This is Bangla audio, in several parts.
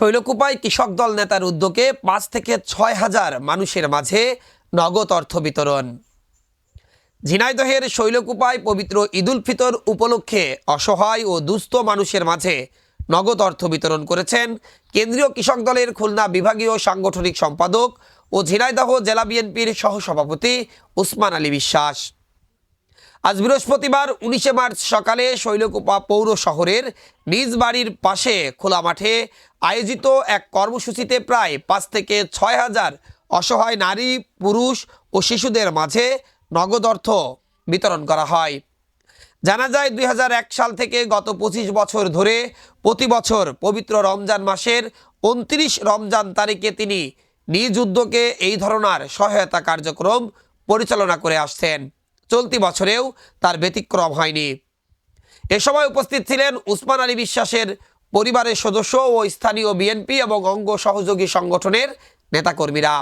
শৈলকুপায় কৃষক দল নেতার উদ্যোগে ৫ থেকে ৬ হাজার মানুষের মাঝে নগদ অর্থ বিতরণ। ঝিনাইদহের শৈলকুপায় পবিত্র ঈদুল ফিতর উপলক্ষে অসহায় ও দুস্থ মানুষের মাঝে নগদ অর্থ বিতরণ করেছেন কেন্দ্রীয় কৃষক দলের খুলনা বিভাগীয় সাংগঠনিক সম্পাদক ও ঝিনাইদহ জেলা বিএনপির সহসভাপতি উসমান আলী বিশ্বাস। আজ বৃহস্পতিবার ১৯ মার্চ সকালে শৈলকুপা পৌর শহরের নিজ বাড়ির পাশে খোলা মাঠে আয়োজিত এক কর্মসূচিতে প্রায় ৫ থেকে ৬ হাজার অসহায় নারী, পুরুষ ও শিশুদের মাঝে নগদ অর্থ বিতরণ করা হয়। জানা যায় ২০০১ সাল থেকে গত ২৫ বছর ধরে প্রতি বছর পবিত্র রমজান মাসের ২৯ রমজান তারিখে তিনি নিজ উদ্যোগে এই ধরনের সহায়তা কার্যক্রম পরিচালনা করে আসছেন। চলতি বছরেও তার ব্যতিক্রম হয়নি। এ সময় উপস্থিত ছিলেন উসমান আলী বিশ্বাসের পরিবারের সদস্য ও স্থানীয় বিএনপি এবং অঙ্গ সহযোগী সংগঠনের নেতাকর্মীরা।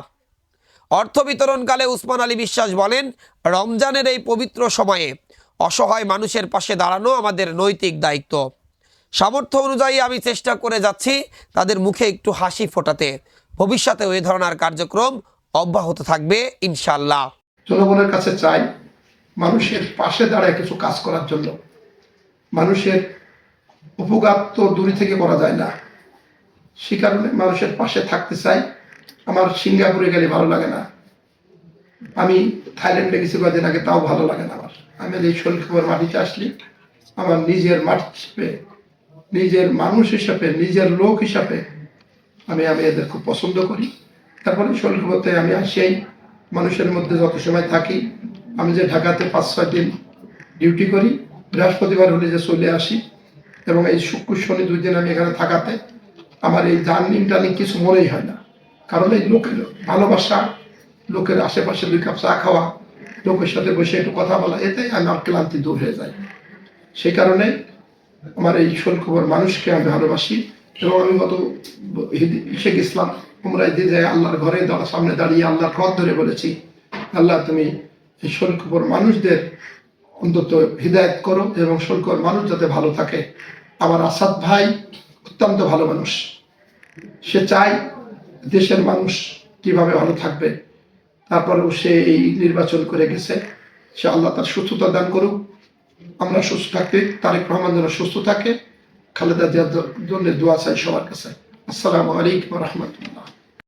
অর্থ বিতরণকালে উসমান আলী বিশ্বাস বলেন, রমজানের এই পবিত্র সময়ে অসহায় মানুষের পাশে দাঁড়ানো আমাদের নৈতিক দায়িত্ব। সামর্থ্য অনুযায়ী আমি চেষ্টা করে যাচ্ছি তাদের মুখে একটু হাসি ফোটাতে। ভবিষ্যতে ওই ধরনের কার্যক্রম অব্যাহত থাকবে ইনশাআল্লাহ। জনগণের কাছে চাই মানুষের পাশে দাঁড়ায় কিছু কাজ করার জন্য। মানুষের উপকার তো দূরে থেকে করা যায় না, সে কারণে মানুষের পাশে থাকতে চাই। আমার সিঙ্গাপুরে গেলে ভালো লাগে না, আমি থাইল্যান্ডে গেছি কয়েকদিন আগে, তাও ভালো লাগে না আমার। আমি এই শৈলকুপার মাটিতে আসলে আমার নিজের মাটি হিসেবে, নিজের মানুষ হিসাবে, নিজের লোক হিসাবে আমি এদের খুব পছন্দ করি। তারপরে শৈলকুপাতে আমি আসি, মানুষের মধ্যে যত সময় থাকি, আমি যে ঢাকাতে ৫-৬ দিন ডিউটি করি, বৃহস্পতিবার হলে যে চলে আসি, এবং এই শুক্র শনি 2 দিন আমি এখানে থাকাতে আমার এই জার্নি কিছু মনেই হয় না। কারণ এই লোকের ভালোবাসা, লোকের আশেপাশে 2 কাপ চা খাওয়া, লোকের সাথে বসে একটু কথা বলা, এতেই আমার ক্লান্তি দূর হয়ে যায়। সেই কারণে আমার এই শৈলকুপার মানুষকে আমি ভালোবাসি। এবং আমি গত এসে গেছিলাম উমরায় দিয়ে যায়, আল্লাহর ঘরে সামনে দাঁড়িয়ে আল্লাহর পথ ধরে বলেছি, আল্লাহ তুমি এই শৈলকুপার মানুষদের অন্তত হিদায়ত করো এবং শৈলকুপার মানুষ যাতে ভালো থাকে। আমার আসাদ ভাই অত্যন্ত ভালো মানুষ, সে চায় দেশের মানুষ কিভাবে ভালো থাকবে। তারপরেও সে এই নির্বাচন করে গেছে, সে আল্লাহ তার সুস্থতা দান করুক। আমরা সুস্থ থাকতে, তারেক রহমান যেন সুস্থ থাকে, খালেদা জিয়ার জন্য দোয়া চাই সবার কাছে। আসসালামু আলাইকুম ওয়া রাহমাতুল্লাহ।